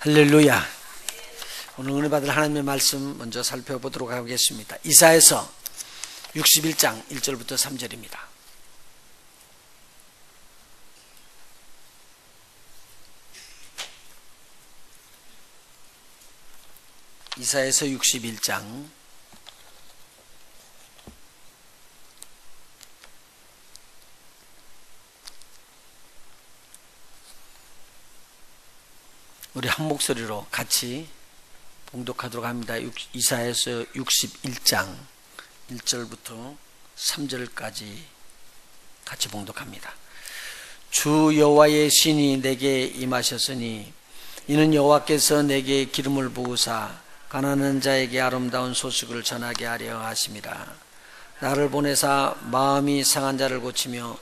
할렐루야. 오늘 은혜 받을 하나님의 말씀 먼저 살펴보도록 하겠습니다. 이사야서 61장 1절부터 3절입니다. 이사야서 61장 우리 한 목소리로 같이 봉독하도록 합니다. 이사야서 61장 1절부터 3절까지 같이 봉독합니다. 주 여호와의 신이 내게 임하셨으니 이는 여호와께서 내게 기름을 부으사 가난한 자에게 아름다운 소식을 전하게 하려 하심이라. 나를 보내사 마음이 상한 자를 고치며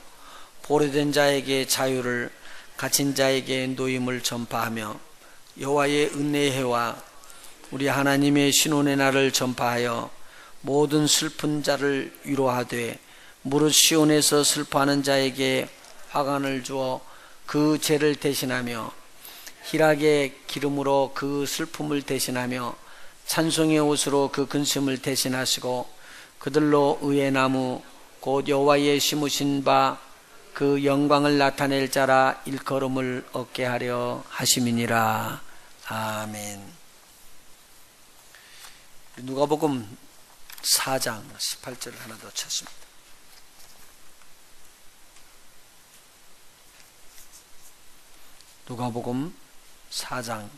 포로된 자에게 자유를, 갇힌 자에게 노임을 전파하며 여호와의 은혜의 해와 우리 하나님의 신혼의 날을 전파하여 모든 슬픈 자를 위로하되 무릇 시온에서 슬퍼하는 자에게 화관을 주어 그 죄를 대신하며 희락의 기름으로 그 슬픔을 대신하며 찬송의 옷으로 그 근심을 대신하시고 그들로 의의 나무 곧 여호와의 심으신 바 그 영광을 나타낼 자라 일컬음을 얻게 하려 하심이니라. 아멘. 누가복음 4장 18절을 하나 더 찾습니다. 누가복음 4장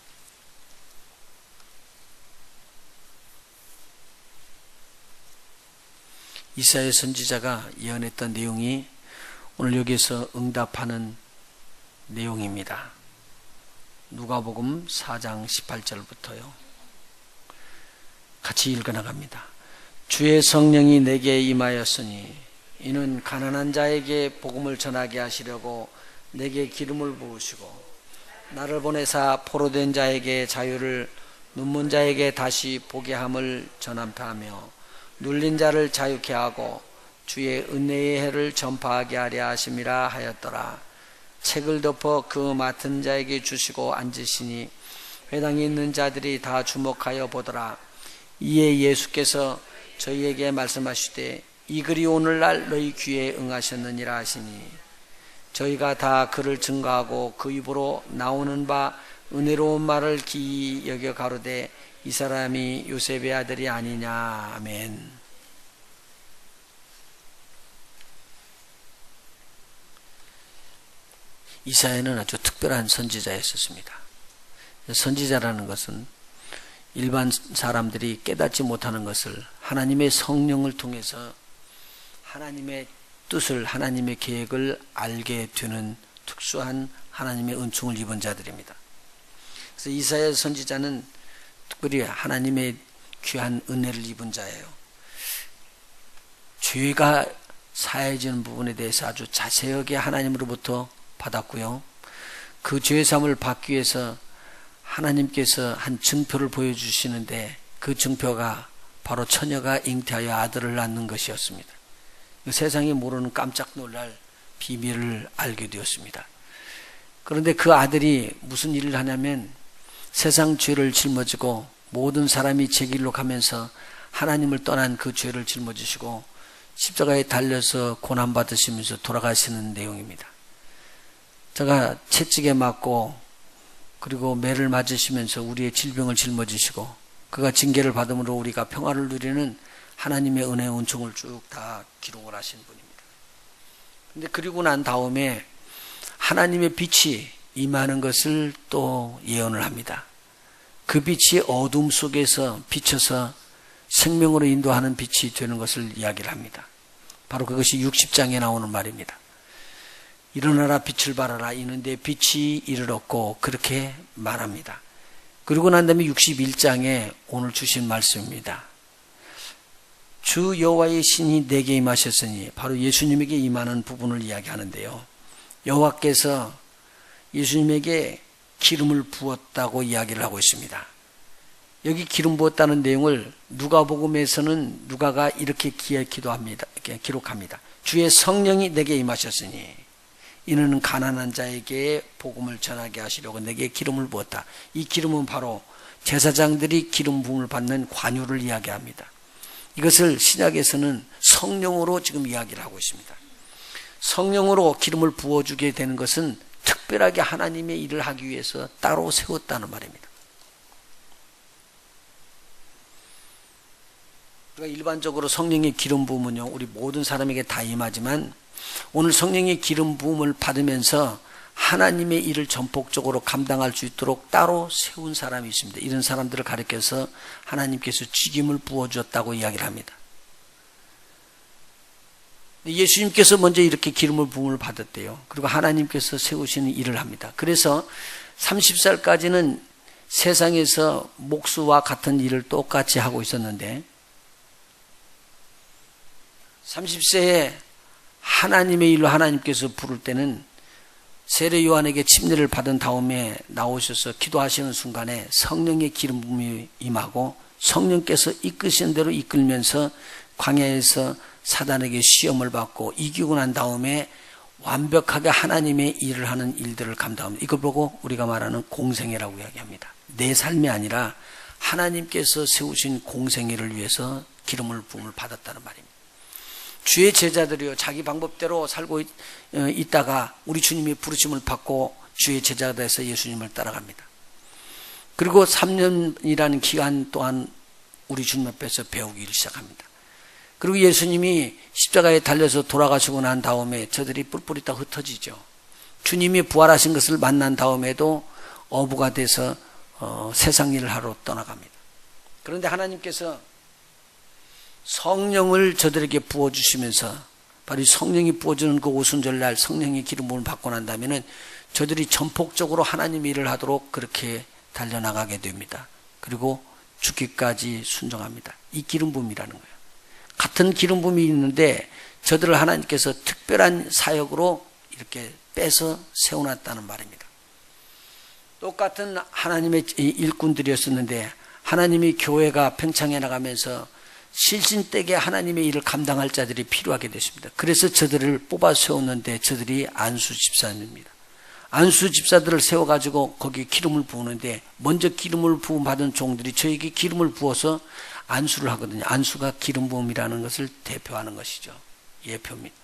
이사야 선지자가 예언했던 내용이 오늘 여기서 응답하는 내용입니다. 누가복음 4장 18절부터요. 같이 읽어나갑니다. 주의 성령이 내게 임하였으니 이는 가난한 자에게 복음을 전하게 하시려고 내게 기름을 부으시고 나를 보내사 포로된 자에게 자유를, 눈먼 자에게 다시 보게 함을 전함하며 눌린 자를 자유케 하고 주의 은혜의 해를 전파하게 하려 하심이라 하였더라. 책을 덮어 그 맡은 자에게 주시고 앉으시니 회당에 있는 자들이 다 주목하여 보더라. 이에 예수께서 저희에게 말씀하시되 이 글이 오늘날 너희 귀에 응하셨느니라 하시니 저희가 다 그를 증거하고 그 입으로 나오는 바 은혜로운 말을 기이 여겨 가로되 이 사람이 요셉의 아들이 아니냐. 아멘. 이사야는 아주 특별한 선지자였었습니다. 선지자라는 것은 일반 사람들이 깨닫지 못하는 것을 하나님의 성령을 통해서 하나님의 뜻을, 하나님의 계획을 알게 되는 특수한 하나님의 은총을 입은 자들입니다. 그래서 이사야 선지자는 특별히 하나님의 귀한 은혜를 입은 자예요. 죄가 사해지는 부분에 대해서 아주 자세하게 하나님으로부터 받았고요. 그 죄사함을 받기 위해서 하나님께서 한 증표를 보여주시는데 그 증표가 바로 처녀가 잉태하여 아들을 낳는 것이었습니다. 세상이 모르는 깜짝 놀랄 비밀을 알게 되었습니다. 그런데 그 아들이 무슨 일을 하냐면 세상 죄를 짊어지고 모든 사람이 제 길로 가면서 하나님을 떠난 그 죄를 짊어지시고 십자가에 달려서 고난받으시면서 돌아가시는 내용입니다. 제가 채찍에 맞고 그리고 매를 맞으시면서 우리의 질병을 짊어지시고 그가 징계를 받음으로 우리가 평화를 누리는 하나님의 은혜 은총을 쭉 다 기록을 하신 분입니다. 근데 그리고 난 다음에 하나님의 빛이 임하는 것을 또 예언을 합니다. 그 빛이 어둠 속에서 비쳐서 생명으로 인도하는 빛이 되는 것을 이야기를 합니다. 바로 그것이 60장에 나오는 말입니다. 일어나라 빛을 발하라 이는 내 빛이 이르렀고 그렇게 말합니다. 그리고 난 다음에 61장에 오늘 주신 말씀입니다. 주 여호와의 신이 내게 임하셨으니 바로 예수님에게 임하는 부분을 이야기하는데요. 여호와께서 예수님에게 기름을 부었다고 이야기를 하고 있습니다. 여기 기름 부었다는 내용을 누가복음에서는 누가가 이렇게 기록합니다. 주의 성령이 내게 임하셨으니 이는 가난한 자에게 복음을 전하게 하시려고 내게 기름을 부었다. 이 기름은 바로 제사장들이 기름 부음을 받는 관유를 이야기합니다. 이것을 신약에서는 성령으로 지금 이야기를 하고 있습니다. 성령으로 기름을 부어주게 되는 것은 특별하게 하나님의 일을 하기 위해서 따로 세웠다는 말입니다. 그러니까 일반적으로 성령의 기름 부음은요, 우리 모든 사람에게 다 임하지만 오늘 성령의 기름 부음을 받으면서 하나님의 일을 전폭적으로 감당할 수 있도록 따로 세운 사람이 있습니다. 이런 사람들을 가리켜서 하나님께서 직임을 부어주었다고 이야기를 합니다. 예수님께서 먼저 이렇게 기름을 부음을 받았대요. 그리고 하나님께서 세우시는 일을 합니다. 그래서 30살까지는 세상에서 목수와 같은 일을 똑같이 하고 있었는데 30세에 하나님의 일로 하나님께서 부를 때는 세례 요한에게 침례를 받은 다음에 나오셔서 기도하시는 순간에 성령의 기름 부음이 임하고 성령께서 이끄신 대로 이끌면서 광야에서 사단에게 시험을 받고 이기고 난 다음에 완벽하게 하나님의 일을 하는 일들을 감당합니다. 이걸 보고 우리가 말하는 공생애라고 이야기합니다. 내 삶이 아니라 하나님께서 세우신 공생애를 위해서 기름을 부음을 받았다는 말입니다. 주의 제자들이요, 자기 방법대로 살고 있다가 우리 주님이 부르심을 받고 주의 제자가 돼서 예수님을 따라갑니다. 그리고 3년이라는 기간 동안 우리 주님 앞에서 배우기를 시작합니다. 그리고 예수님이 십자가에 달려서 돌아가시고 난 다음에 저들이 뿔뿔이 다 흩어지죠. 주님이 부활하신 것을 만난 다음에도 어부가 돼서 세상 일을 하러 떠나갑니다. 그런데 하나님께서 성령을 저들에게 부어주시면서 바로 이 성령이 부어주는 그 오순절날 성령의 기름 부음을 받고 난다면은 저들이 전폭적으로 하나님의 일을 하도록 그렇게 달려나가게 됩니다. 그리고 죽기까지 순종합니다. 이 기름 부음이라는 거예요. 같은 기름 부음이 있는데 저들을 하나님께서 특별한 사역으로 이렇게 빼서 세워놨다는 말입니다. 똑같은 하나님의 일꾼들이었었는데 하나님이 교회가 팽창해 나가면서 실신되게 하나님의 일을 감당할 자들이 필요하게 됐습니다. 그래서 저들을 뽑아 세웠는데 저들이 안수 집사입니다. 안수 집사들을 세워가지고 거기에 기름을 부으는데 먼저 기름을 부음 받은 종들이 저에게 기름을 부어서 안수를 하거든요. 안수가 기름 부음이라는 것을 대표하는 것이죠. 예표입니다.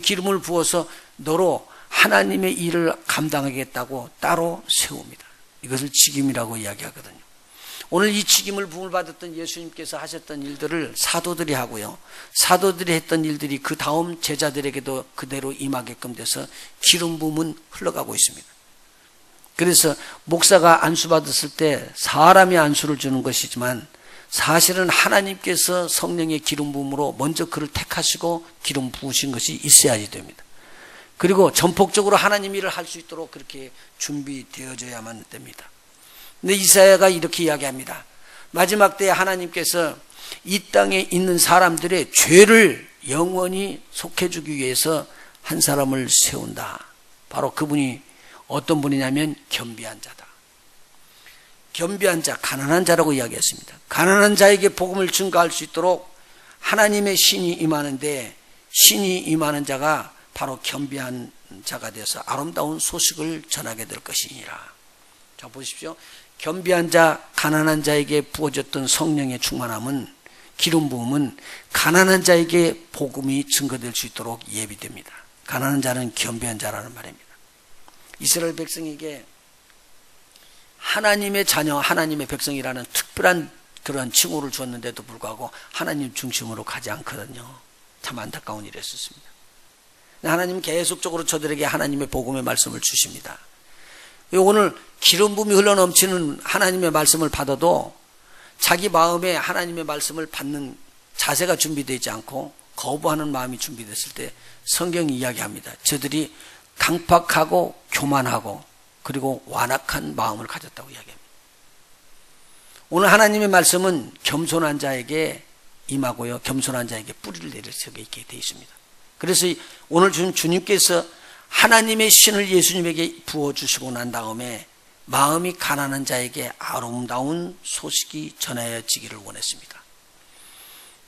기름을 부어서 너로 하나님의 일을 감당하겠다고 따로 세웁니다. 이것을 직임이라고 이야기하거든요. 오늘 이 직임을 부음을 받았던 예수님께서 하셨던 일들을 사도들이 하고요. 사도들이 했던 일들이 그 다음 제자들에게도 그대로 임하게끔 돼서 기름 부음은 흘러가고 있습니다. 그래서 목사가 안수 받았을 때 사람이 안수를 주는 것이지만 사실은 하나님께서 성령의 기름 부음으로 먼저 그를 택하시고 기름 부으신 것이 있어야지 됩니다. 그리고 전폭적으로 하나님 일을 할 수 있도록 그렇게 준비되어져야만 됩니다. 근데 이사야가 이렇게 이야기합니다. 마지막 때에 하나님께서 이 땅에 있는 사람들의 죄를 영원히 속해주기 위해서 한 사람을 세운다. 바로 그분이 어떤 분이냐면 겸비한 자다. 겸비한 자, 가난한 자라고 이야기했습니다. 가난한 자에게 복음을 증거할 수 있도록 하나님의 신이 임하는데 신이 임하는 자가 바로 겸비한 자가 되어서 아름다운 소식을 전하게 될 것이니라. 자, 보십시오. 겸비한 자, 가난한 자에게 부어졌던 성령의 충만함은 기름 부음은 가난한 자에게 복음이 증거될 수 있도록 예비됩니다. 가난한 자는 겸비한 자라는 말입니다. 이스라엘 백성에게 하나님의 자녀, 하나님의 백성이라는 특별한 그런 칭호를 주었는데도 불구하고 하나님 중심으로 가지 않거든요. 참 안타까운 일이었습니다. 하나님은 계속적으로 저들에게 하나님의 복음의 말씀을 주십니다. 오늘 기름 부음이 흘러넘치는 하나님의 말씀을 받아도 자기 마음에 하나님의 말씀을 받는 자세가 준비되지 않고 거부하는 마음이 준비됐을 때 성경이 이야기합니다. 저들이 강팍하고 교만하고 그리고 완악한 마음을 가졌다고 이야기합니다. 오늘 하나님의 말씀은 겸손한 자에게 임하고요, 겸손한 자에게 뿌리를 내리게 있게 되어 있습니다. 그래서 오늘 주님께서 하나님의 신을 예수님에게 부어주시고 난 다음에 마음이 가난한 자에게 아름다운 소식이 전해지기를 원했습니다.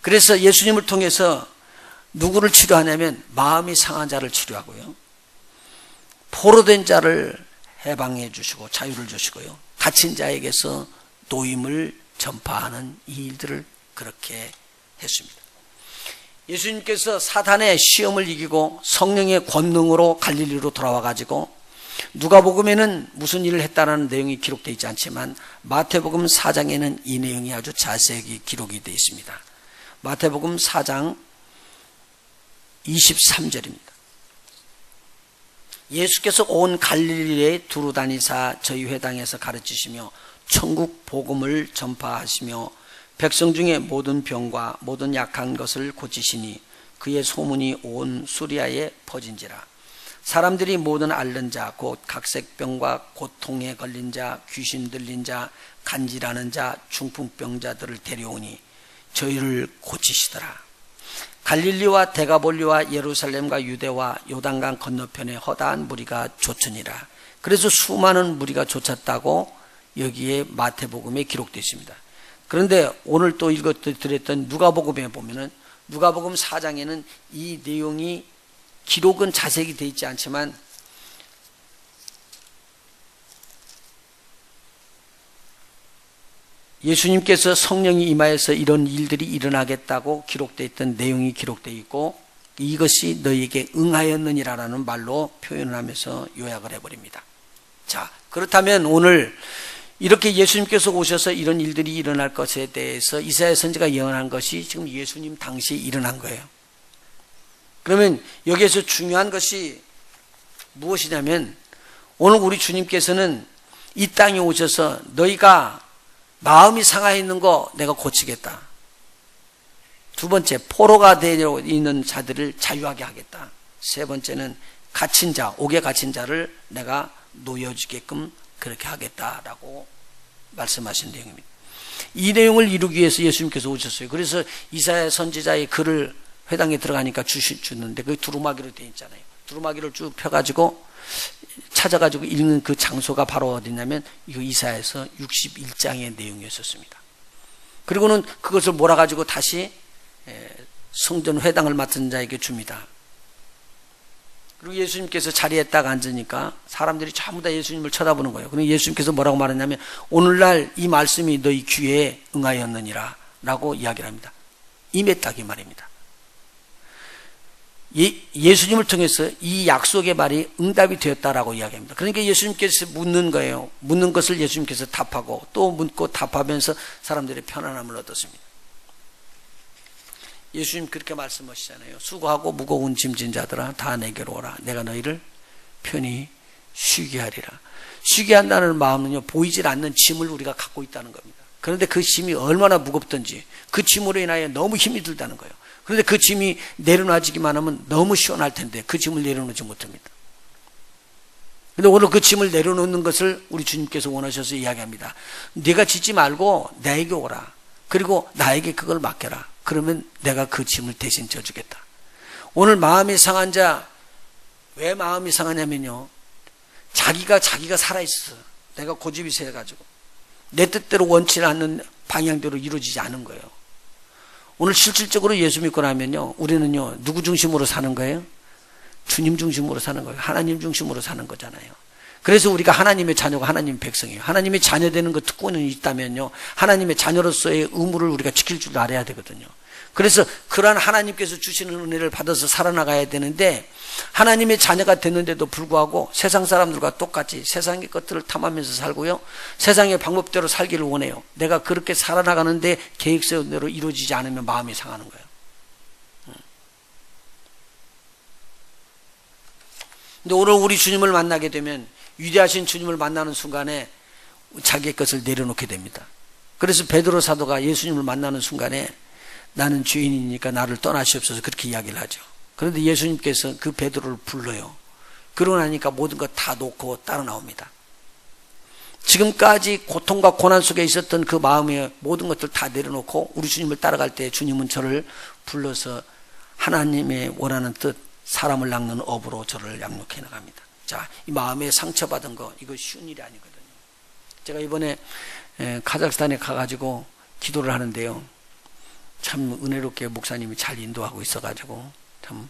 그래서 예수님을 통해서 누구를 치료하냐면 마음이 상한 자를 치료하고요, 포로된 자를 해방해 주시고 자유를 주시고요. 갇힌 자에게서 노임을 전파하는 이 일들을 그렇게 했습니다. 예수님께서 사단의 시험을 이기고 성령의 권능으로 갈릴리로 돌아와 가지고 누가복음에는 무슨 일을 했다는 내용이 기록되어 있지 않지만 마태복음 4장에는 이 내용이 아주 자세히 기록이 되어 있습니다. 마태복음 4장 23절입니다. 예수께서 온 갈릴리에 두루 다니사 저희 회당에서 가르치시며 천국 복음을 전파하시며 백성 중에 모든 병과 모든 약한 것을 고치시니 그의 소문이 온 수리아에 퍼진지라. 사람들이 모든 앓는 자 곧 각색병과 고통에 걸린 자 귀신 들린 자 간질하는 자 중풍병자들을 데려오니 저희를 고치시더라. 갈릴리와 데가볼리와 예루살렘과 유대와 요단강 건너편에 허다한 무리가 좇으니라. 그래서 수많은 무리가 좇았다고 여기에 마태복음에 기록되어 있습니다. 그런데 오늘 또 읽어드렸던 누가복음에 보면은 누가복음 4장에는 이 내용이 기록은 자세히 되어 있지 않지만 예수님께서 성령이 임하여서 이런 일들이 일어나겠다고 기록되어 있던 내용이 기록되어 있고 이것이 너희에게 응하였느니라라는 말로 표현을 하면서 요약을 해버립니다. 자, 그렇다면 오늘 이렇게 예수님께서 오셔서 이런 일들이 일어날 것에 대해서 이사야 선지자가 예언한 것이 지금 예수님 당시에 일어난 거예요. 그러면 여기에서 중요한 것이 무엇이냐면 오늘 우리 주님께서는 이 땅에 오셔서 너희가 마음이 상해 있는 거 내가 고치겠다. 두 번째, 포로가 되어 있는 자들을 자유하게 하겠다. 세 번째는 갇힌 자, 옥에 갇힌 자를 내가 놓여주게끔 그렇게 하겠다라고 말씀하신 내용입니다. 이 내용을 이루기 위해서 예수님께서 오셨어요. 그래서 이사야 선지자의 글을 회당에 들어가니까 주는데 그 두루마기로 되어 있잖아요. 두루마기를 쭉 펴가지고 찾아가지고 읽는 그 장소가 바로 어디냐면 이거 이사야서 61장의 내용이었습니다. 그리고는 그것을 몰아가지고 다시 성전 회당을 맡은 자에게 줍니다. 그리고 예수님께서 자리에 딱 앉으니까 사람들이 전부 다 예수님을 쳐다보는 거예요. 그리고 예수님께서 뭐라고 말했냐면 오늘날 이 말씀이 너희 귀에 응하였느니라 라고 이야기를 합니다. 임했다 이 말입니다. 예수님을 통해서 이 약속의 말이 응답이 되었다라고 이야기합니다. 그러니까 예수님께서 묻는 거예요. 묻는 것을 예수님께서 답하고 또 묻고 답하면서 사람들의 편안함을 얻었습니다. 예수님 그렇게 말씀하시잖아요. 수고하고 무거운 짐진 자들아 다 내게로 오라. 내가 너희를 편히 쉬게 하리라. 쉬게 한다는 마음은요, 보이질 않는 짐을 우리가 갖고 있다는 겁니다. 그런데 그 짐이 얼마나 무겁든지 그 짐으로 인하여 너무 힘이 들다는 거예요. 그런데 그 짐이 내려놔지기만 하면 너무 시원할 텐데 그 짐을 내려놓지 못합니다. 그런데 오늘 그 짐을 내려놓는 것을 우리 주님께서 원하셔서 이야기합니다. 네가 짓지 말고 나에게 오라. 그리고 나에게 그걸 맡겨라. 그러면 내가 그 짐을 대신 져주겠다. 오늘 마음이 상한 자, 왜 마음이 상하냐면요, 자기가 살아있어. 내가 고집이 세가지고 내 뜻대로 원치 않는 방향대로 이루어지지 않은 거예요. 오늘 실질적으로 예수 믿고 나면요, 우리는요, 누구 중심으로 사는 거예요? 주님 중심으로 사는 거예요. 하나님 중심으로 사는 거잖아요. 그래서 우리가 하나님의 자녀가 하나님의 백성이에요. 하나님의 자녀 되는 그 특권이 있다면요, 하나님의 자녀로서의 의무를 우리가 지킬 줄 알아야 되거든요. 그래서 그러한 하나님께서 주시는 은혜를 받아서 살아나가야 되는데, 하나님의 자녀가 됐는데도 불구하고 세상 사람들과 똑같이 세상의 것들을 탐하면서 살고요, 세상의 방법대로 살기를 원해요. 내가 그렇게 살아나가는데 계획대로 이루어지지 않으면 마음이 상하는 거예요. 근데 오늘 우리 주님을 만나게 되면, 위대하신 주님을 만나는 순간에 자기의 것을 내려놓게 됩니다. 그래서 베드로 사도가 예수님을 만나는 순간에 나는 죄인이니까 나를 떠나시옵소서 그렇게 이야기를 하죠. 그런데 예수님께서 그 베드로를 불러요. 그러고 나니까 모든 것 다 놓고 따라 나옵니다. 지금까지 고통과 고난 속에 있었던 그 마음의 모든 것들 다 내려놓고 우리 주님을 따라갈 때 주님은 저를 불러서 하나님의 원하는 뜻, 사람을 낚는 업으로 저를 양육해 나갑니다. 자, 이 마음에 상처받은 거, 이거 쉬운 일이 아니거든요. 제가 이번에 카자흐스탄에 가가지고 기도를 하는데요, 참 은혜롭게 목사님이 잘 인도하고 있어가지고 참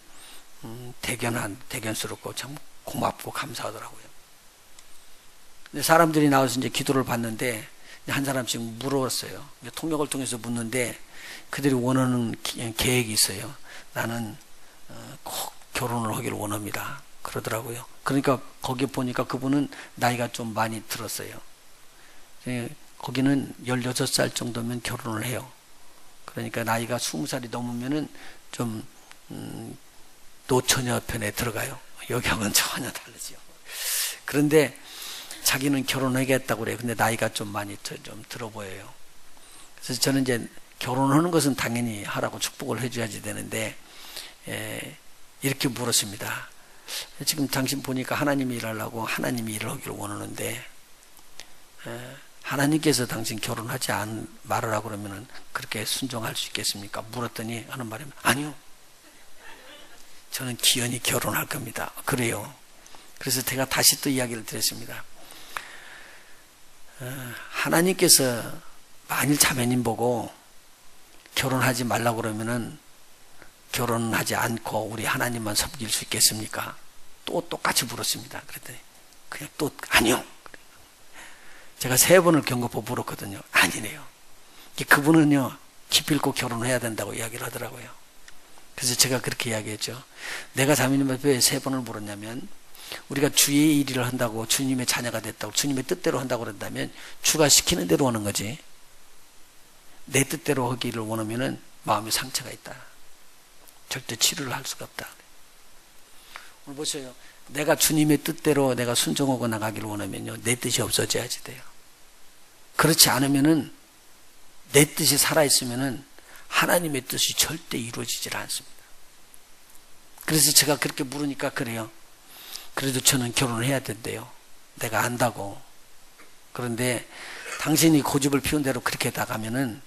대견스럽고 참 고맙고 감사하더라고요. 근데 사람들이 나와서 이제 기도를 받는데 한 사람씩 물어봤어요. 통역을 통해서 묻는데 그들이 원하는 계획이 있어요. 나는 꼭 결혼을 하기를 원합니다. 그러더라고요. 그러니까 거기 보니까 그분은 나이가 좀 많이 들었어요. 거기는 16살 정도면 결혼을 해요. 그러니까 나이가 20살이 넘으면은 좀 노처녀 편에 들어가요. 여기하고는 전혀 다르죠. 그런데 자기는 결혼하겠다고 그래요. 근데 나이가 좀 많이 좀 들어 보여요. 그래서 저는 이제 결혼하는 것은 당연히 하라고 축복을 해줘야지 되는데, 이렇게 물었습니다. 지금 당신 보니까 하나님이 일하려고 하나님이 일을 하기를 원하는데, 하나님께서 당신 결혼하지 말으라고 그러면은 그렇게 순종할 수 있겠습니까? 물었더니 하는 말이 아니요. 저는 기연히 결혼할 겁니다. 그래요. 그래서 제가 다시 또 이야기를 드렸습니다. 하나님께서 만일 자매님 보고 결혼하지 말라고 그러면은 결혼하지 않고 우리 하나님만 섬길 수 있겠습니까? 또 똑같이 물었습니다. 그랬더니 그냥 또 아니요. 제가 3번을 경고포 물었거든요. 아니래요. 그분은요 기필코 결혼해야 된다고 이야기를 하더라고요. 그래서 제가 그렇게 이야기했죠. 내가 자매님 앞에 왜 3번을 물었냐면, 우리가 주의 일을 한다고 주님의 자녀가 됐다고 주님의 뜻대로 한다고 그런다면 주가 시키는 대로 하는 거지, 내 뜻대로 하기를 원하면은 마음에 상처가 있다. 절대 치료를 할 수가 없다. 오늘 보세요. 내가 주님의 뜻대로 내가 순종하고 나가기를 원하면요, 내 뜻이 없어져야지 돼요. 그렇지 않으면은, 내 뜻이 살아있으면은 하나님의 뜻이 절대 이루어지질 않습니다. 그래서 제가 그렇게 물으니까 그래요. 그래도 저는 결혼을 해야 된대요. 내가 안다고. 그런데 당신이 고집을 피운 대로 그렇게 나가면은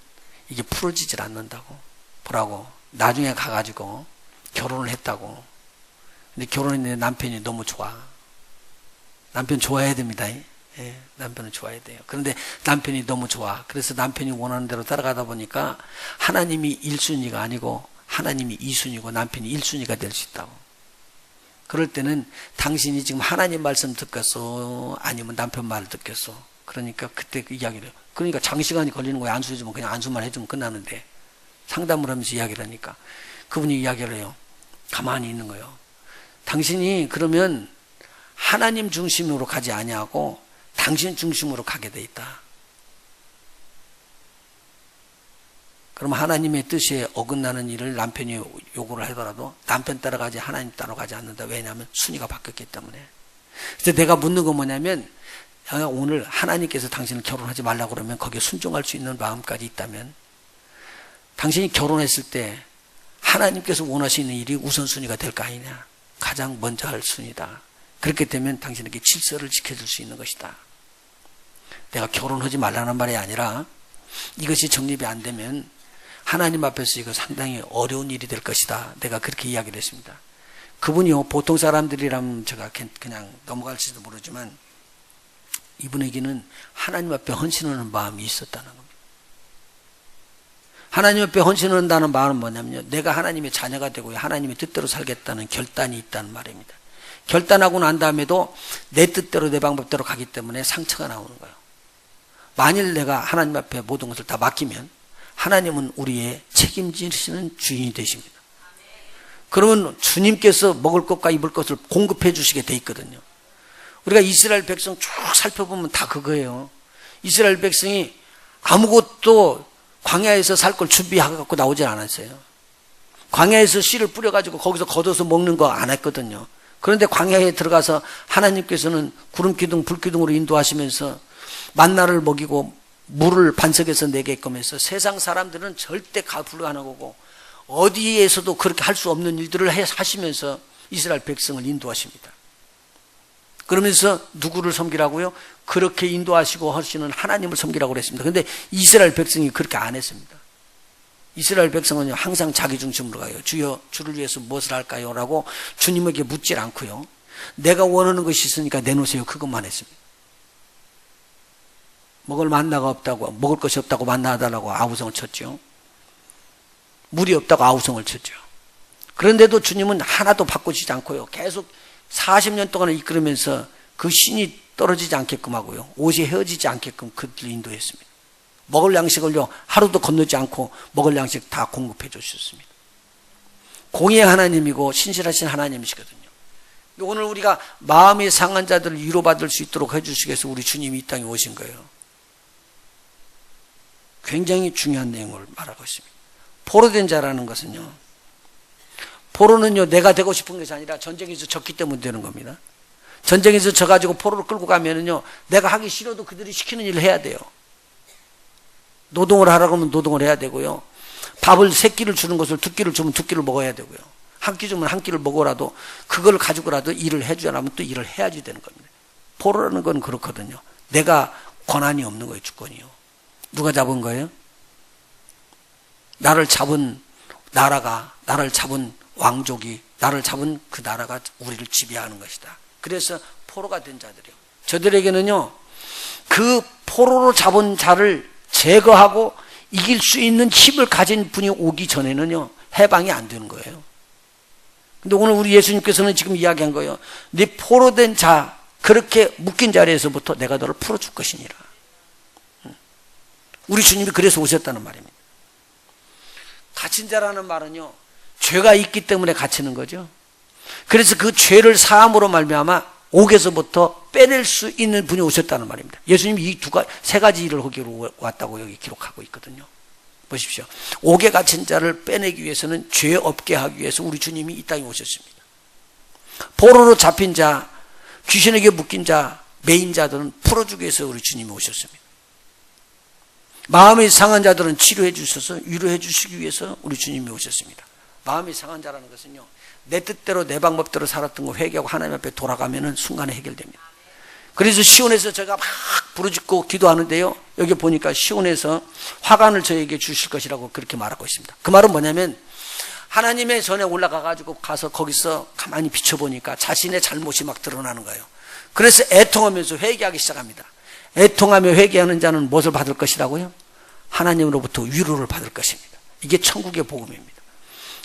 이게 풀어지질 않는다고. 보라고. 나중에 가가지고 결혼을 했다고. 근데 결혼했는데 남편이 너무 좋아. 남편 좋아해야 됩니다. 예, 남편은 좋아야 돼요. 그런데 남편이 너무 좋아. 그래서 남편이 원하는 대로 따라가다 보니까 하나님이 1순위가 아니고 하나님이 2순위고 남편이 1순위가 될 수 있다고. 그럴 때는 당신이 지금 하나님 말씀 듣겠어? 아니면 남편 말을 듣겠어? 그러니까 그때 그 이야기를 해요. 그러니까 장시간이 걸리는 거예요. 안수해주면 그냥 안수만 해주면 끝나는데, 상담을 하면서 이야기를 하니까 그분이 이야기를 해요. 가만히 있는 거예요. 당신이 그러면 하나님 중심으로 가지 아니하고 당신 중심으로 가게 돼 있다. 그럼 하나님의 뜻에 어긋나는 일을 남편이 요구를 하더라도 남편 따라가지 하나님 따라가지 않는다. 왜냐하면 순위가 바뀌었기 때문에. 그래서 내가 묻는 건 뭐냐면, 오늘 하나님께서 당신을 결혼하지 말라고 그러면 거기에 순종할 수 있는 마음까지 있다면, 당신이 결혼했을 때 하나님께서 원하시는 일이 우선순위가 될 거 아니냐. 가장 먼저 할 순위다. 그렇게 되면 당신에게 질서를 지켜줄 수 있는 것이다. 내가 결혼하지 말라는 말이 아니라 이것이 정립이 안 되면 하나님 앞에서 이거 상당히 어려운 일이 될 것이다. 내가 그렇게 이야기를 했습니다. 그분이요, 보통 사람들이라면 제가 그냥 넘어갈지도 모르지만 이분에게는 하나님 앞에 헌신하는 마음이 있었다는 겁니다. 하나님 앞에 헌신한다는 말은 뭐냐면요, 내가 하나님의 자녀가 되고 하나님의 뜻대로 살겠다는 결단이 있다는 말입니다. 결단하고 난 다음에도 내 뜻대로 내 방법대로 가기 때문에 상처가 나오는 거예요. 만일 내가 하나님 앞에 모든 것을 다 맡기면 하나님은 우리의 책임지시는 주인이 되십니다. 그러면 주님께서 먹을 것과 입을 것을 공급해 주시게 돼 있거든요. 우리가 이스라엘 백성 쭉 살펴보면 다 그거예요. 이스라엘 백성이 아무것도 광야에서 살 걸 준비하고 나오질 않았어요. 광야에서 씨를 뿌려가지고 거기서 걷어서 먹는 거 안 했거든요. 그런데 광야에 들어가서 하나님께서는 구름 기둥, 불 기둥으로 인도하시면서 만나를 먹이고 물을 반석에서 내게끔 해서 세상 사람들은 절대 불가능한 거고 어디에서도 그렇게 할 수 없는 일들을 하시면서 이스라엘 백성을 인도하십니다. 그러면서 누구를 섬기라고요? 그렇게 인도하시고 하시는 하나님을 섬기라고 그랬습니다. 그런데 이스라엘 백성이 그렇게 안 했습니다. 이스라엘 백성은 항상 자기 중심으로 가요. 주여, 주를 위해서 무엇을 할까요? 라고 주님에게 묻질 않고요. 내가 원하는 것이 있으니까 내놓으세요. 그것만 했습니다. 먹을 만나가 없다고, 먹을 것이 없다고 만나달라고 아우성을 쳤죠. 물이 없다고 아우성을 쳤죠. 그런데도 주님은 하나도 바꾸시지 않고요. 계속 40년 동안 이끌으면서 그 신이 떨어지지 않게끔 하고요. 옷이 헤어지지 않게끔 그들을 인도했습니다. 먹을 양식을요, 하루도 건너지 않고 먹을 양식 다 공급해 주셨습니다. 공의의 하나님이고 신실하신 하나님이시거든요. 오늘 우리가 마음이 상한 자들을 위로받을 수 있도록 해주시기 위해서 우리 주님이 이 땅에 오신 거예요. 굉장히 중요한 내용을 말하고 있습니다. 포로된 자라는 것은요, 포로는요, 내가 되고 싶은 것이 아니라 전쟁에서 졌기 때문에 되는 겁니다. 전쟁에서 져가지고 포로를 끌고 가면은요, 내가 하기 싫어도 그들이 시키는 일을 해야 돼요. 노동을 하라고 하면 노동을 해야 되고요. 밥을 3끼를 주는 것을 2끼를 주면 2끼를 먹어야 되고요. 한 끼 주면 한 끼를 먹어라도 그걸 가지고라도 일을 해주려면 또 일을 해야지 되는 겁니다. 포로라는 건 그렇거든요. 내가 권한이 없는 거예요, 주권이요. 누가 잡은 거예요? 나를 잡은 나라가, 나를 잡은 왕족이, 나를 잡은 그 나라가 우리를 지배하는 것이다. 그래서 포로가 된 자들이요. 저들에게는요, 그 포로로 잡은 자를 제거하고 이길 수 있는 힘을 가진 분이 오기 전에는요, 해방이 안 되는 거예요. 근데 오늘 우리 예수님께서는 지금 이야기한 거예요. 네 포로된 자, 그렇게 묶인 자리에서부터 내가 너를 풀어줄 것이니라. 우리 주님이 그래서 오셨다는 말입니다. 갇힌 자라는 말은요, 죄가 있기 때문에 갇히는 거죠. 그래서 그 죄를 사함으로 말미암아 옥에서부터 빼낼 수 있는 분이 오셨다는 말입니다. 예수님이 이 세 가지 일을 하기로 왔다고 여기 기록하고 있거든요. 보십시오. 옥에 갇힌 자를 빼내기 위해서는 죄 없게 하기 위해서 우리 주님이 이 땅에 오셨습니다. 포로로 잡힌 자, 귀신에게 묶인 자, 매인 자들은 풀어주기 위해서 우리 주님이 오셨습니다. 마음이 상한 자들은 치료해 주셔서 위로해 주시기 위해서 우리 주님이 오셨습니다. 마음이 상한 자라는 것은요, 내 뜻대로 내 방법대로 살았던 거 회개하고 하나님 앞에 돌아가면은 순간에 해결됩니다. 그래서 시온에서 제가 막 부르짖고 기도하는데요, 여기 보니까 시온에서 화관을 저에게 주실 것이라고 그렇게 말하고 있습니다. 그 말은 뭐냐면, 하나님의 전에 올라가가지고 가서 거기서 가만히 비춰보니까 자신의 잘못이 막 드러나는 거예요. 그래서 애통하면서 회개하기 시작합니다. 애통하며 회개하는 자는 무엇을 받을 것이라고요? 하나님으로부터 위로를 받을 것입니다. 이게 천국의 복음입니다.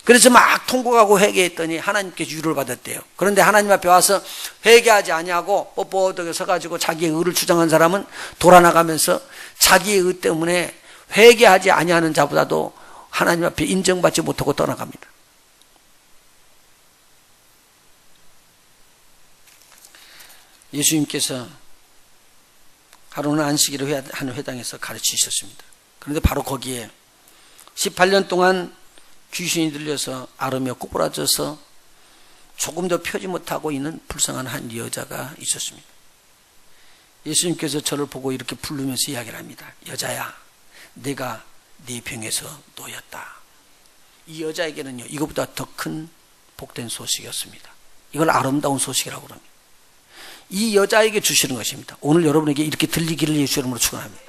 그래서 막 통곡하고 회개했더니 하나님께서 위로를 받았대요. 그런데 하나님 앞에 와서 회개하지 아니하고 뻣뻣하게 서가지고 자기의 의를 주장한 사람은 돌아나가면서 자기의 의 때문에 회개하지 아니하는 자보다도 하나님 앞에 인정받지 못하고 떠나갑니다. 예수님께서 하루는 안식일을 하는 회당에서 가르치셨습니다. 그런데 바로 거기에 18년 동안 귀신이 들려서 앓으며 꼬부라져서 조금 더 펴지 못하고 있는 불쌍한 한 여자가 있었습니다. 예수님께서 저를 보고 이렇게 부르면서 이야기를 합니다. 여자야, 내가 네 병에서 놓였다. 이 여자에게는요, 이것보다 더 큰 복된 소식이었습니다. 이걸 아름다운 소식이라고 합니다. 이 여자에게 주시는 것입니다. 오늘 여러분에게 이렇게 들리기를 예수 이름으로 축원합니다.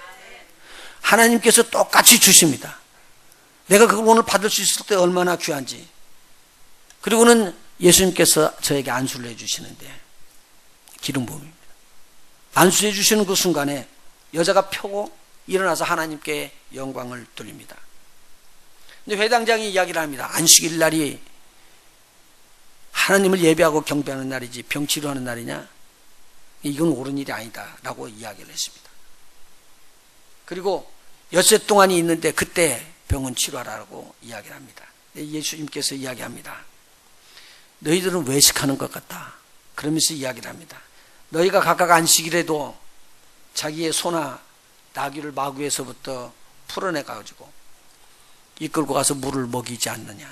하나님께서 똑같이 주십니다. 내가 그걸 오늘 받을 수 있을 때 얼마나 귀한지. 그리고는 예수님께서 저에게 안수를 해주시는데 기름 부음입니다. 안수해 주시는 그 순간에 여자가 펴고 일어나서 하나님께 영광을 돌립니다. 근데 회당장이 이야기를 합니다. 안식일 날이 하나님을 예배하고 경배하는 날이지 병 치료하는 날이냐? 이건 옳은 일이 아니다 라고 이야기를 했습니다. 그리고 엿새 동안이 있는데 그때 병은 치료하라고 이야기를 합니다. 예수님께서 이야기합니다. 너희들은 외식하는 것 같다. 그러면서 이야기를 합니다. 너희가 각각 안식일에도 자기의 소나 나귀를 마구에서부터 풀어내가지고 이끌고 가서 물을 먹이지 않느냐.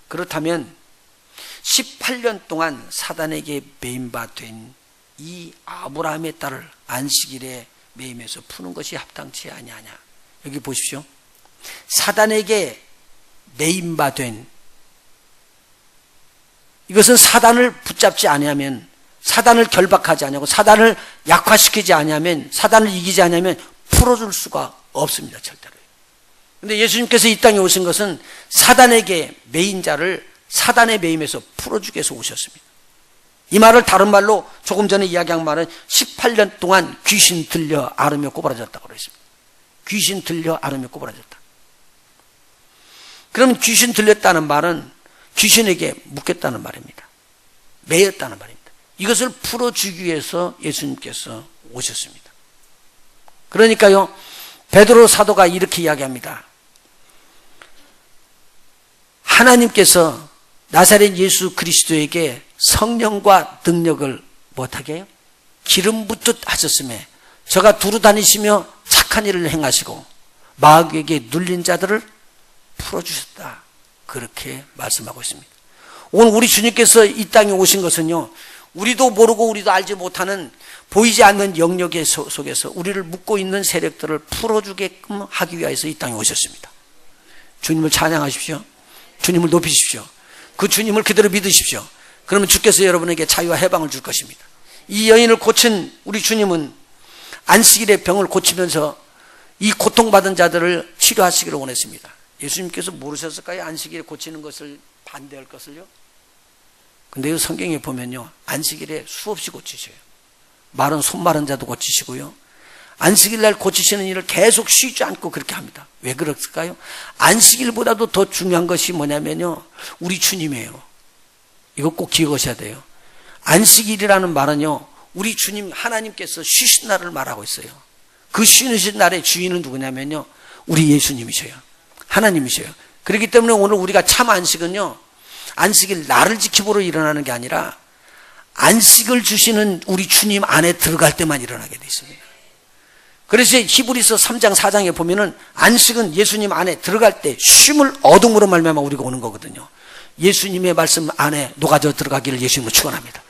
그렇다면 18년 동안 사단에게 매임바 된 이 아브라함의 딸을 안식일에 매임해서 푸는 것이 합당치 아니하냐. 여기 보십시오. 사단에게 매임바 된, 이것은 사단을 붙잡지 아니하면, 사단을 결박하지 아니하고 사단을 약화시키지 아니하면, 사단을 이기지 아니하면 풀어줄 수가 없습니다. 절대로. 그런데 예수님께서 이 땅에 오신 것은 사단에게 매인 자를 사단의 매임에서 풀어주기 위해서 오셨습니다. 이 말을 다른 말로 조금 전에 이야기한 말은 18년 동안 귀신 들려 앓으며 꼬부라졌다고 그랬습니다. 귀신 들려 앓으며 꼬부라졌다. 그럼 귀신 들렸다는 말은 귀신에게 묻겠다는 말입니다. 매였다는 말입니다. 이것을 풀어주기 위해서 예수님께서 오셨습니다. 그러니까요, 베드로 사도가 이렇게 이야기합니다. 하나님께서 나사렛 예수 그리스도에게 성령과 능력을 못하게 해요? 기름 붓듯 하셨음에 저가 두루 다니시며 착한 일을 행하시고 마귀에게 눌린 자들을 풀어주셨다. 그렇게 말씀하고 있습니다. 오늘 우리 주님께서 이 땅에 오신 것은요, 우리도 모르고 우리도 알지 못하는 보이지 않는 영역의 속에서 우리를 묶고 있는 세력들을 풀어주게끔 하기 위해서 이 땅에 오셨습니다. 주님을 찬양하십시오. 주님을 높이십시오. 그 주님을 그대로 믿으십시오. 그러면 주께서 여러분에게 자유와 해방을 줄 것입니다. 이 여인을 고친 우리 주님은 안식일에 병을 고치면서 이 고통받은 자들을 치료하시기를 원했습니다. 예수님께서 모르셨을까요? 안식일에 고치는 것을 반대할 것을요? 근데 이 성경에 보면요, 안식일에 수없이 고치셔요. 손 마른 자도 고치시고요, 안식일 날 고치시는 일을 계속 쉬지 않고 그렇게 합니다. 왜 그럴까요? 안식일보다도 더 중요한 것이 뭐냐면요, 우리 주님이에요. 이거 꼭 기억하셔야 돼요. 안식일이라는 말은요, 우리 주님 하나님께서 쉬신 날을 말하고 있어요. 그 쉬는 날의 주인은 누구냐면요, 우리 예수님이셔요. 하나님이셔요. 그렇기 때문에 오늘 우리가 참 안식은요, 안식일 나를 지키보러 일어나는 게 아니라 안식을 주시는 우리 주님 안에 들어갈 때만 일어나게 되어 있습니다. 그래서 히브리서 3장 4장에 보면은 안식은 예수님 안에 들어갈 때 쉼을 얻음으로 말미암아 우리가 오는 거거든요. 예수님의 말씀 안에 녹아져 들어가기를 예수님으로 축원합니다.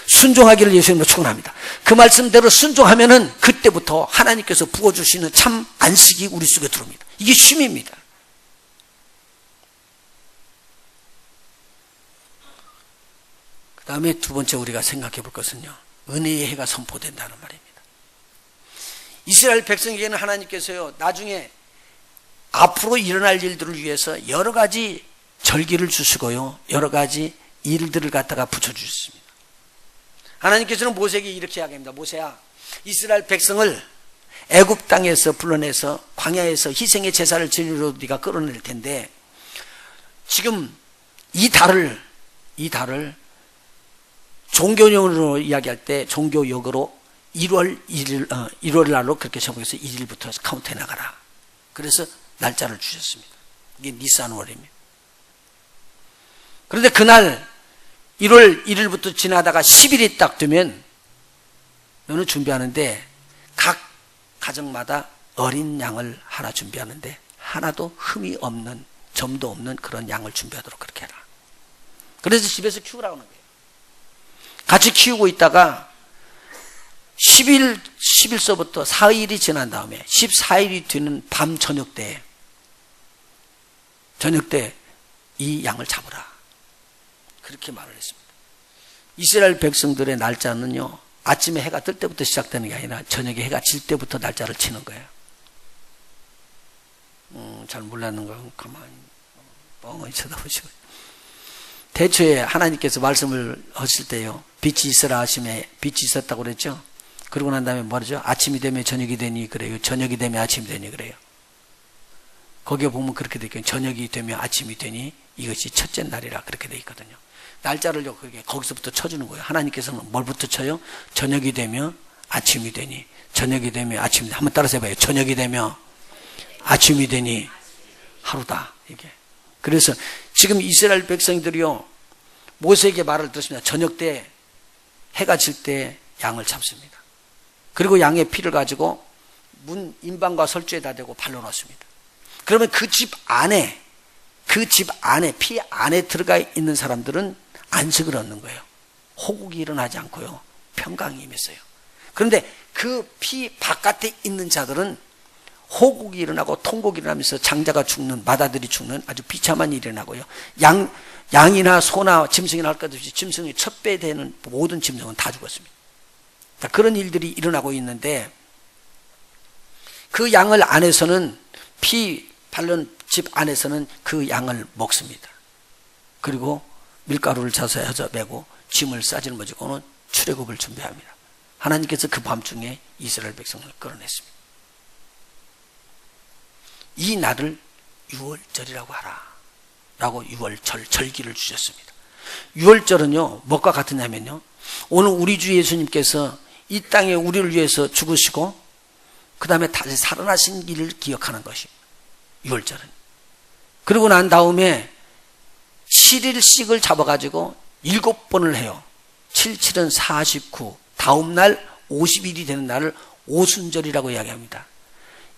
순종하기를 예수님으로 축원합니다. 그 말씀대로 순종하면은 그때부터 하나님께서 부어주시는 참 안식이 우리 속에 들어옵니다. 이게 쉼입니다. 그 다음에 두 번째 우리가 생각해 볼 것은요, 은혜의 해가 선포된다는 말입니다. 이스라엘 백성에게는 하나님께서요, 나중에 앞으로 일어날 일들을 위해서 여러 가지 절기를 주시고요, 여러 가지 일들을 갖다가 붙여주셨습니다. 하나님께서는 모세에게 이렇게 이야기합니다. 모세야, 이스라엘 백성을 애굽 땅에서 불러내서 광야에서 희생의 제사를 지내러 네가 끌어낼 텐데, 지금 이 달을 종교용으로 이야기할 때 종교역으로 1월 날로 그렇게 정해서 1일부터 카운트해 나가라. 그래서 날짜를 주셨습니다. 이게 니산월입니다. 그런데 그날 1월 1일부터 지나다가 10일이 딱 되면 너는 준비하는데 각 가정마다 어린 양을 하나 준비하는데 하나도 흠이 없는, 점도 없는 그런 양을 준비하도록 그렇게 해라. 그래서 집에서 키우라고 하는 거예요. 같이 키우고 있다가 11서부터 4일이 지난 다음에 14일이 되는 밤 저녁 때 이 양을 잡으라. 그렇게 말을 했습니다. 이스라엘 백성들의 날짜는요, 아침에 해가 뜰 때부터 시작되는 게 아니라 저녁에 해가 질 때부터 날짜를 치는 거예요. 잘 몰랐는 거 가만히 뻥을 쳐다보시고. 대초에 하나님께서 말씀을 하실 때요, 빛이 있으라 하심에 빛이 있었다고 그랬죠. 그러고 난 다음에 뭐죠? 아침이 되면 저녁이 되니 그래요. 저녁이 되면 아침이 되니 그래요. 거기에 보면 그렇게 되어 있거든요. 저녁이 되면 아침이 되니 이것이 첫째 날이라 그렇게 되어 있거든요. 날짜를요, 그게 거기서부터 쳐주는 거예요. 하나님께서는 뭘부터 쳐요? 저녁이 되면 아침이 되니, 저녁이 되면 아침이 되니. 한번 따라서 해봐요. 저녁이 되면 아침이 되니 하루다. 이게. 그래서 지금 이스라엘 백성들이요, 모세에게 말을 들었습니다. 저녁 때 해가 질 때 양을 잡습니다. 그리고 양의 피를 가지고 문 인방과 설주에다 대고 발로 넣습니다. 그러면 그 집 안에 피 안에 들어가 있는 사람들은 안식을 얻는 거예요. 호국이 일어나지 않고요, 평강이 임했어요. 그런데 그 피 바깥에 있는 자들은 호국이 일어나고 통곡이 일어나면서 장자가 죽는, 마다들이 죽는 아주 비참한 일이 일어나고요, 양이나 소나 짐승이나 할 것 없이 짐승의 첫 배 되는 모든 짐승은 다 죽었습니다. 그런 일들이 일어나고 있는데, 그 양을 안에서는, 피 바른 집 안에서는 그 양을 먹습니다. 그리고 밀가루를 자서해서 메고 짐을 싸질머지고는 출애굽을 준비합니다. 하나님께서 그 밤중에 이스라엘 백성을 끌어냈습니다. 이 날을 유월절이라고 하라 라고 유월절 절기를 주셨습니다. 유월절은요, 뭐가 같으냐면요, 오늘 우리 주 예수님께서 이 땅에 우리를 위해서 죽으시고 그 다음에 다시 살아나신 일을 기억하는 것입니다. 유월절은. 그러고 난 다음에 7일씩을 잡아가지고 7번을 해요. 7, 7은 49, 다음 날 50일이 되는 날을 오순절이라고 이야기합니다.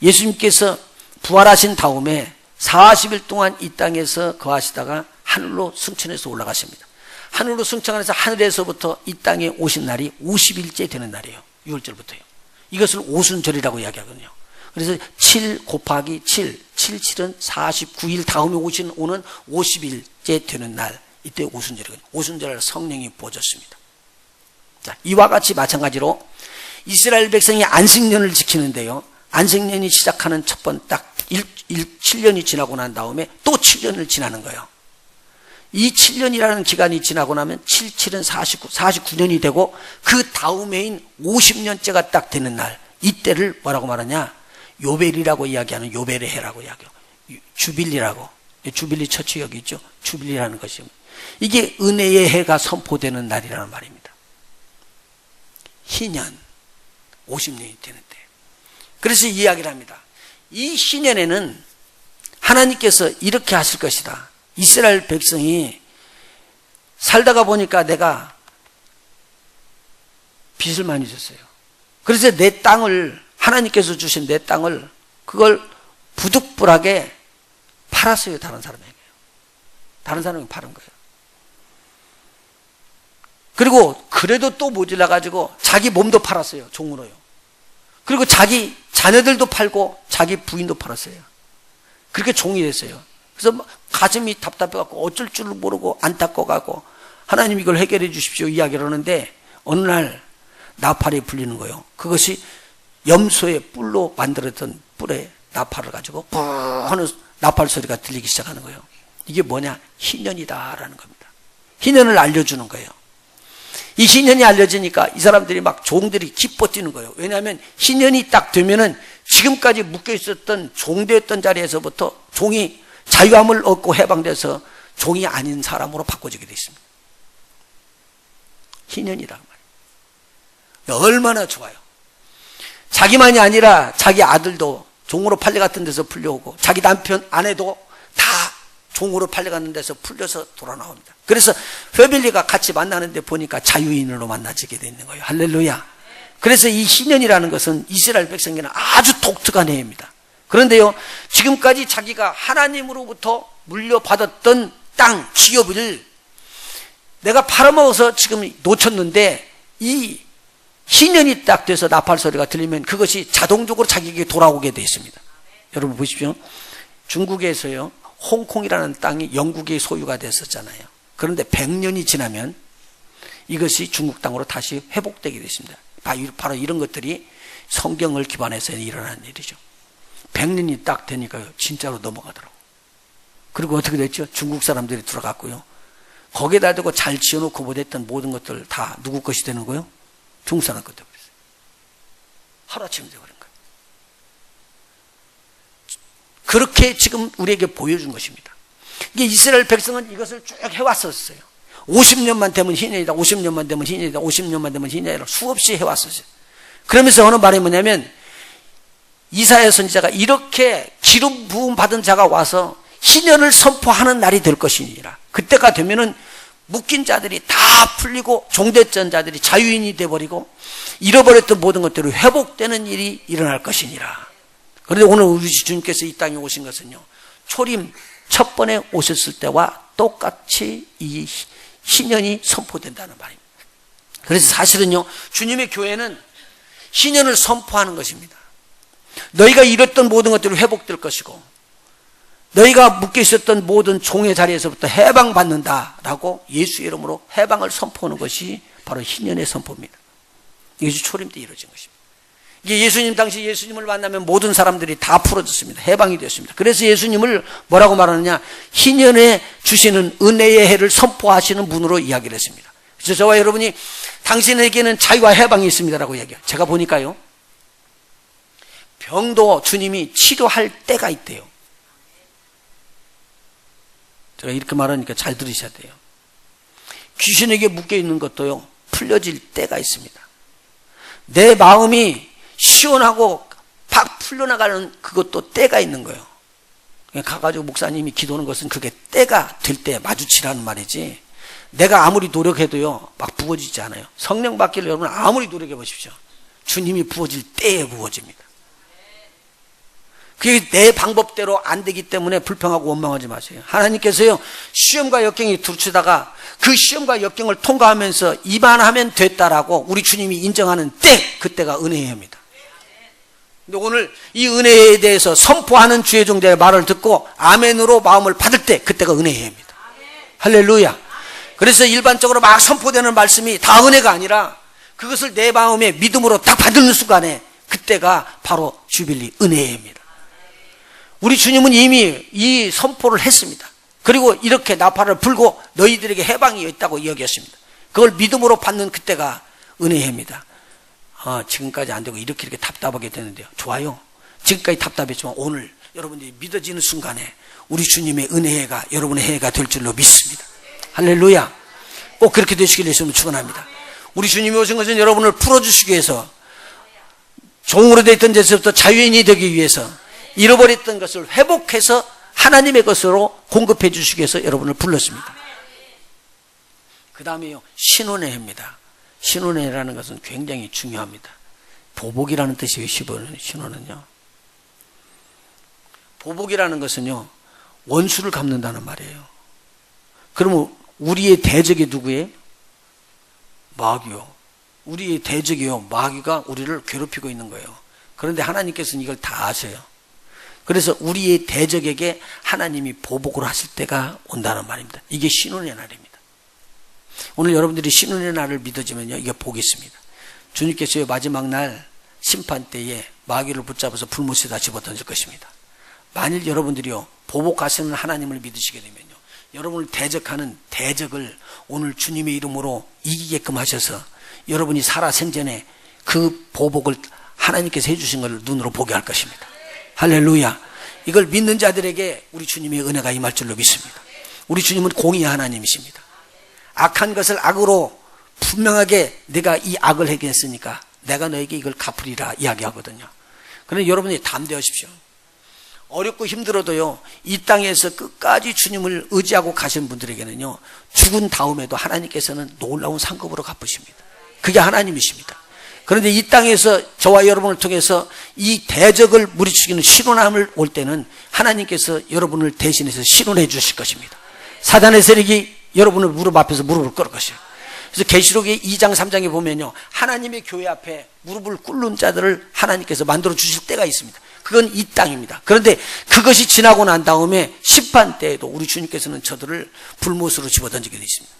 예수님께서 부활하신 다음에 40일 동안 이 땅에서 거하시다가 하늘로 승천해서 올라가십니다. 하늘로 승천해서 하늘에서부터 이 땅에 오신 날이 50일째 되는 날이에요. 6월절부터요. 이것을 오순절이라고 이야기하거든요. 그래서 7 곱하기 7, 7, 7은 49일 다음에 오는 50일째 되는 날, 이때 오순절이거든요. 오순절을 성령이 부어줬습니다. 자, 이와 같이 마찬가지로 이스라엘 백성이 안식년을 지키는데요, 안식년이 시작하는 첫 번 딱 7년이 지나고 난 다음에 또 7년을 지나는 거예요. 이 7년이라는 기간이 지나고 나면 7, 7은 49년이 되고 그 다음해인 50년째가 딱 되는 날, 이때를 뭐라고 말하냐? 요벨이라고 이야기하는 요벨의 해라고 이야기해요. 주빌리라고. 주빌리 처치 여기 있죠? 주빌리라는 것이. 이게 은혜의 해가 선포되는 날이라는 말입니다. 희년 50년이 되는데, 그래서 이 이야기를 합니다. 이 희년에는 하나님께서 이렇게 하실 것이다. 이스라엘 백성이 살다가 보니까 내가 빚을 많이 졌어요. 그래서 내 땅을, 하나님께서 주신 내 땅을, 그걸 부득불하게 팔았어요. 다른 사람에게. 다른 사람에게 파는 거예요. 그리고 그래도 또 모질라 가지고 자기 몸도 팔았어요. 종으로요. 그리고 자기 자녀들도 팔고 자기 부인도 팔았어요. 그렇게 종이 됐어요. 그래서 가슴이 답답해갖고 어쩔 줄 모르고 안타까워가고, 하나님 이걸 해결해 주십시오 이야기를 하는데, 어느 날 나팔이 불리는 거예요. 그것이 염소의 뿔로 만들었던 뿔에 나팔을 가지고 푸 하는 나팔 소리가 들리기 시작하는 거예요. 이게 뭐냐? 희년이다라는 겁니다. 희년을 알려주는 거예요. 이 희년이 알려지니까 이 사람들이 막 종들이 기뻐 뛰는 거예요. 왜냐하면 희년이 딱 되면은 지금까지 묶여 있었던 종되었던 자리에서부터 종이 자유함을 얻고 해방돼서 종이 아닌 사람으로 바꿔지게 되어 있습니다. 희년이란 말이에요. 얼마나 좋아요. 자기만이 아니라 자기 아들도 종으로 팔려갔던 데서 풀려오고, 자기 남편, 아내도 다 종으로 팔려갔는 데서 풀려서 돌아 나옵니다. 그래서 패밀리가 같이 만나는데 보니까 자유인으로 만나지게 되는 거예요. 할렐루야. 그래서 이 희년이라는 것은 이스라엘 백성에게는 아주 독특한 해입니다. 그런데요, 지금까지 자기가 하나님으로부터 물려받았던 땅, 기업을 내가 팔아먹어서 지금 놓쳤는데, 이 희년이 딱 돼서 나팔 소리가 들리면 그것이 자동적으로 자기에게 돌아오게 되어 있습니다. 여러분 보십시오. 중국에서요, 홍콩이라는 땅이 영국의 소유가 됐었잖아요. 그런데 100년이 지나면 이것이 중국 땅으로 다시 회복되게 되어 있습니다. 바로 이런 것들이 성경을 기반해서 일어나는 일이죠. 100년이 딱 되니까요, 진짜로 넘어가더라고요. 그리고 어떻게 됐죠? 중국 사람들이 들어갔고요, 거기에다 대고 잘 지어놓고 못했던 모든 것들 다 누구 것이 되는 거예요? 중국 사람 것 되어버렸어요. 하루아침에 되어버린 거예요. 그렇게 지금 우리에게 보여준 것입니다. 이게 이스라엘 백성은 이것을 쭉 해왔었어요. 50년만 되면 희년이다, 50년만 되면 희년이다, 50년만 되면 희년이다, 수없이 해왔었어요. 그러면서 어느 말이 뭐냐면, 이사야 선지자가 이렇게 기름 부음 받은 자가 와서 희년을 선포하는 날이 될 것이니라. 그때가 되면은 묶인 자들이 다 풀리고 종됐던 자들이 자유인이 되어버리고 잃어버렸던 모든 것들이 회복되는 일이 일어날 것이니라. 그런데 오늘 우리 주님께서 이 땅에 오신 것은요, 초림 첫 번에 오셨을 때와 똑같이 이 희년이 선포된다는 말입니다. 그래서 사실은요, 주님의 교회는 희년을 선포하는 것입니다. 너희가 잃었던 모든 것들이 회복될 것이고, 너희가 묶여 있었던 모든 종의 자리에서부터 해방받는다라고 예수의 이름으로 해방을 선포하는 것이 바로 희년의 선포입니다. 이것이 초림 때 이루어진 것입니다. 이게 예수님 당시 예수님을 만나면 모든 사람들이 다 풀어졌습니다. 해방이 되었습니다. 그래서 예수님을 뭐라고 말하느냐? 희년에 주시는 은혜의 해를 선포하시는 분으로 이야기를 했습니다. 그래서 저와 여러분이 당신에게는 자유와 해방이 있습니다라고 이야기해요. 제가 보니까요, 병도 주님이 치료할 때가 있대요. 제가 이렇게 말하니까 잘 들으셔야 돼요. 귀신에게 묶여 있는 것도요, 풀려질 때가 있습니다. 내 마음이 시원하고 팍 풀려나가는 그것도 때가 있는 거예요. 가가지고 목사님이 기도하는 것은 그게 때가 될 때 마주치라는 말이지, 내가 아무리 노력해도요 막 부어지지 않아요. 성령 받기를 여러분 아무리 노력해 보십시오. 주님이 부어질 때에 부어집니다. 그게 내 방법대로 안 되기 때문에 불평하고 원망하지 마세요. 하나님께서요 시험과 역경이 두치다가 그 시험과 역경을 통과하면서 이만하면 됐다라고 우리 주님이 인정하는 때, 그때가 은혜의 해입니다. 근데 오늘 이 은혜에 대해서 선포하는 주의 종자의 말을 듣고 아멘으로 마음을 받을 때, 그때가 은혜의 해입니다. 할렐루야. 그래서 일반적으로 막 선포되는 말씀이 다 은혜가 아니라 그것을 내 마음에 믿음으로 딱 받는 순간에 그때가 바로 주빌리 은혜의 해입니다. 우리 주님은 이미 이 선포를 했습니다. 그리고 이렇게 나팔을 불고 너희들에게 해방이 있다고 여겼습니다. 그걸 믿음으로 받는 그때가 은혜의 해입니다. 지금까지 안 되고 이렇게 답답하게 되는데요. 좋아요. 지금까지 답답했지만 오늘 여러분들이 믿어지는 순간에 우리 주님의 은혜가 여러분의 해가 될 줄로 믿습니다. 할렐루야. 꼭 그렇게 되시길 예수님을 축원합니다. 우리 주님이 오신 것은 여러분을 풀어주시기 위해서, 종으로 되어 있던 데서부터 자유인이 되기 위해서, 잃어버렸던 것을 회복해서 하나님의 것으로 공급해 주시기 위해서 여러분을 불렀습니다. 그 다음에요, 신혼의 해입니다. 신혼의 해라는 것은 굉장히 중요합니다. 보복이라는 뜻이에요. 신혼은요, 보복이라는 것은요 원수를 갚는다는 말이에요. 그러면 우리의 대적이 누구예요? 마귀요. 우리의 대적이요, 마귀가 우리를 괴롭히고 있는 거예요. 그런데 하나님께서는 이걸 다 아세요. 그래서 우리의 대적에게 하나님이 보복을 하실 때가 온다는 말입니다. 이게 신혼의 날입니다. 오늘 여러분들이 신혼의 날을 믿어지면요, 이게 복이 있습니다. 주님께서요 마지막 날 심판 때에 마귀를 붙잡아서 불못에다 집어던질 것입니다. 만일 여러분들이요 보복하시는 하나님을 믿으시게 되면요, 여러분을 대적하는 대적을 오늘 주님의 이름으로 이기게끔 하셔서 여러분이 살아생전에 그 보복을 하나님께서 해주신 걸 눈으로 보게 할 것입니다. 할렐루야. 이걸 믿는 자들에게 우리 주님의 은혜가 임할 줄로 믿습니다. 우리 주님은 공의의 하나님이십니다. 악한 것을 악으로 분명하게 내가 이 악을 해결했으니까 내가 너에게 이걸 갚으리라 이야기하거든요. 그런데 여러분이 담대하십시오. 어렵고 힘들어도요, 이 땅에서 끝까지 주님을 의지하고 가신 분들에게는요, 죽은 다음에도 하나님께서는 놀라운 상급으로 갚으십니다. 그게 하나님이십니다. 그런데 이 땅에서 저와 여러분을 통해서 이 대적을 물리치기는 신혼함을 올 때는 하나님께서 여러분을 대신해서 신혼해 주실 것입니다. 사단의 세력이 여러분의 무릎 앞에서 무릎을 꿇을 것이에요. 그래서 계시록의 2장 3장에 보면요, 하나님의 교회 앞에 무릎을 꿇는 자들을 하나님께서 만들어 주실 때가 있습니다. 그건 이 땅입니다. 그런데 그것이 지나고 난 다음에 심판 때에도 우리 주님께서는 저들을 불못으로 집어던지게 되어 있습니다.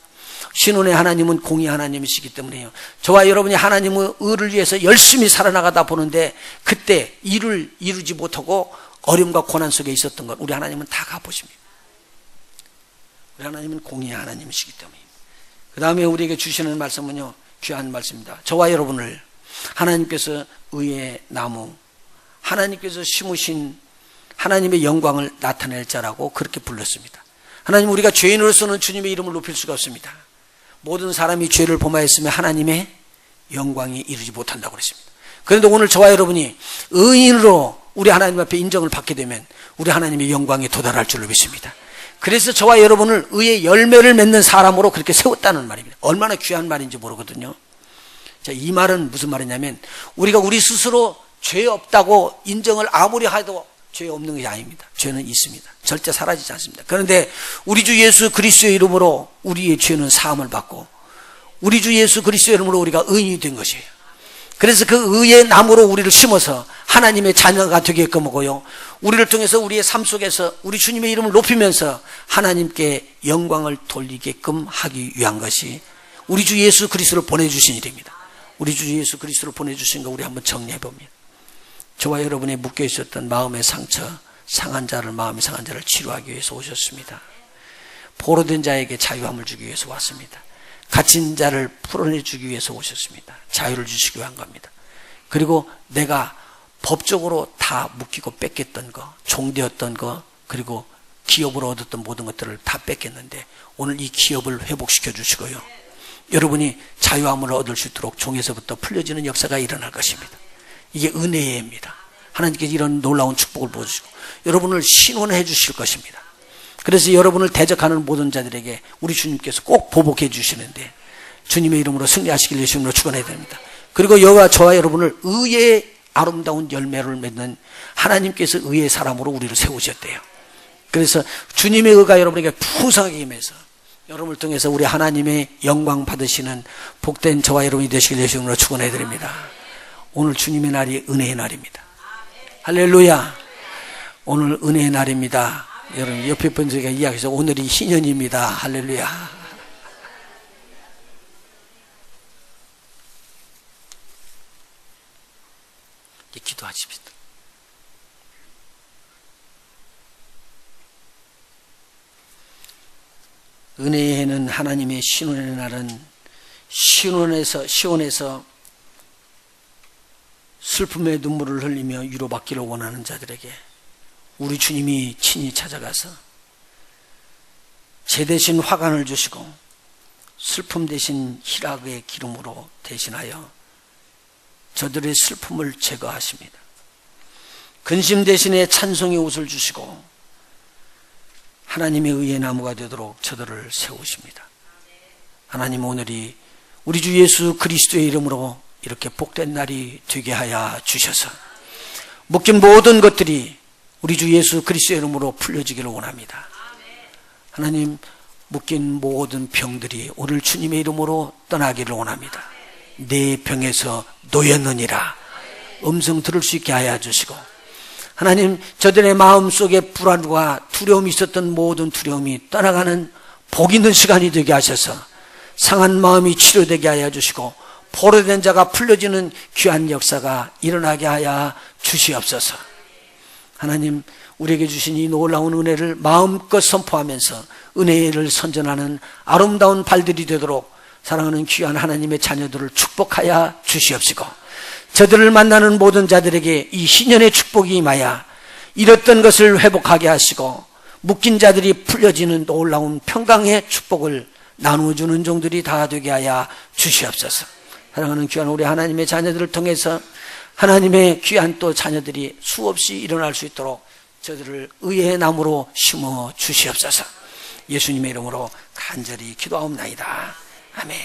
신혼의 하나님은 공의 하나님이시기 때문에요, 저와 여러분이 하나님의 의를 위해서 열심히 살아나가다 보는데 그때 일을 이루지 못하고 어려움과 고난 속에 있었던 것, 우리 하나님은 다 갚으십니다. 우리 하나님은 공의 하나님이시기 때문에. 그 다음에 우리에게 주시는 말씀은요, 귀한 말씀입니다. 저와 여러분을 하나님께서 의의 나무, 하나님께서 심으신 하나님의 영광을 나타낼 자라고 그렇게 불렀습니다. 하나님, 우리가 죄인으로서는 주님의 이름을 높일 수가 없습니다. 모든 사람이 죄를 범하였으면 하나님의 영광이 이루지 못한다고 그랬습니다. 그런데 오늘 저와 여러분이 의인으로 우리 하나님 앞에 인정을 받게 되면 우리 하나님의 영광에 도달할 줄로 믿습니다. 그래서 저와 여러분을 의의 열매를 맺는 사람으로 그렇게 세웠다는 말입니다. 얼마나 귀한 말인지 모르거든요. 자, 이 말은 무슨 말이냐면, 우리가 우리 스스로 죄 없다고 인정을 아무리 해도 죄 없는 것이 아닙니다. 죄는 있습니다. 절대 사라지지 않습니다. 그런데 우리 주 예수 그리스도의 이름으로 우리의 죄는 사함을 받고 우리 주 예수 그리스도의 이름으로 우리가 의인이 된 것이에요. 그래서 그 의의 나무로 우리를 심어서 하나님의 자녀가 되게끔 하고요, 우리를 통해서 우리의 삶 속에서 우리 주님의 이름을 높이면서 하나님께 영광을 돌리게끔 하기 위한 것이 우리 주 예수 그리스도를 보내주신 일입니다. 우리 주 예수 그리스도를 보내주신 거 우리 한번 정리해 봅니다. 저와 여러분의 묶여 있었던 마음의 상처, 상한 자를, 마음의 상한 자를 치료하기 위해서 오셨습니다. 포로된 자에게 자유함을 주기 위해서 왔습니다. 갇힌 자를 풀어내주기 위해서 오셨습니다. 자유를 주시기 위한 겁니다. 그리고 내가 법적으로 다 묶이고 뺏겼던 거, 종되었던 거, 그리고 기업으로 얻었던 모든 것들을 다 뺏겼는데 오늘 이 기업을 회복시켜 주시고요. 여러분이 자유함을 얻을 수 있도록 종에서부터 풀려지는 역사가 일어날 것입니다. 이게 은혜의 해입니다. 하나님께서 이런 놀라운 축복을 보여주시고 여러분을 신원해 주실 것입니다. 그래서 여러분을 대적하는 모든 자들에게 우리 주님께서 꼭 보복해 주시는데 주님의 이름으로 승리하시길 예수님으로 축원해야 됩니다. 그리고 저와 여러분을 의의 아름다운 열매를 맺는 하나님께서 의의 사람으로 우리를 세우셨대요. 그래서 주님의 의가 여러분에게 풍성하게 임해서 여러분을 통해서 우리 하나님의 영광 받으시는 복된 저와 여러분이 되시길 예수님으로 축원해 드립니다. 오늘 주님의 날이 은혜의 날입니다. 할렐루야. 오늘 은혜의 날입니다. 여러분 옆에 분들에게 이야기해서 오늘이 희년입니다. 할렐루야. 이제 기도하십시다. 은혜의 해는 하나님의 신원의 날은 시온에서 슬픔의 눈물을 흘리며 위로받기를 원하는 자들에게 우리 주님이 친히 찾아가서 제 대신 화관을 주시고 슬픔 대신 희락의 기름으로 대신하여 저들의 슬픔을 제거하십니다. 근심 대신에 찬송의 옷을 주시고 하나님의 의의 나무가 되도록 저들을 세우십니다. 하나님 오늘이 우리 주 예수 그리스도의 이름으로 이렇게 복된 날이 되게 하여 주셔서 묶인 모든 것들이 우리 주 예수 그리스도의 이름으로 풀려지기를 원합니다. 하나님 묶인 모든 병들이 오늘 주님의 이름으로 떠나기를 원합니다. 내 병에서 놓였느니라 음성 들을 수 있게 하여 주시고 하나님 저들의 마음속에 불안과 두려움이 있었던 모든 두려움이 떠나가는 복 있는 시간이 되게 하셔서 상한 마음이 치료되게 하여 주시고 포로된 자가 풀려지는 귀한 역사가 일어나게 하여 주시옵소서. 하나님 우리에게 주신 이 놀라운 은혜를 마음껏 선포하면서 은혜를 선전하는 아름다운 발들이 되도록 사랑하는 귀한 하나님의 자녀들을 축복하여 주시옵시고 저들을 만나는 모든 자들에게 이 희년의 축복이 임하여 잃었던 것을 회복하게 하시고 묶인 자들이 풀려지는 놀라운 평강의 축복을 나누어주는 종들이 다 되게 하여 주시옵소서. 사랑하는 귀한 우리 하나님의 자녀들을 통해서 하나님의 귀한 또 자녀들이 수없이 일어날 수 있도록 저들을 의의 나무로 심어 주시옵소서. 예수님의 이름으로 간절히 기도하옵나이다. 아멘.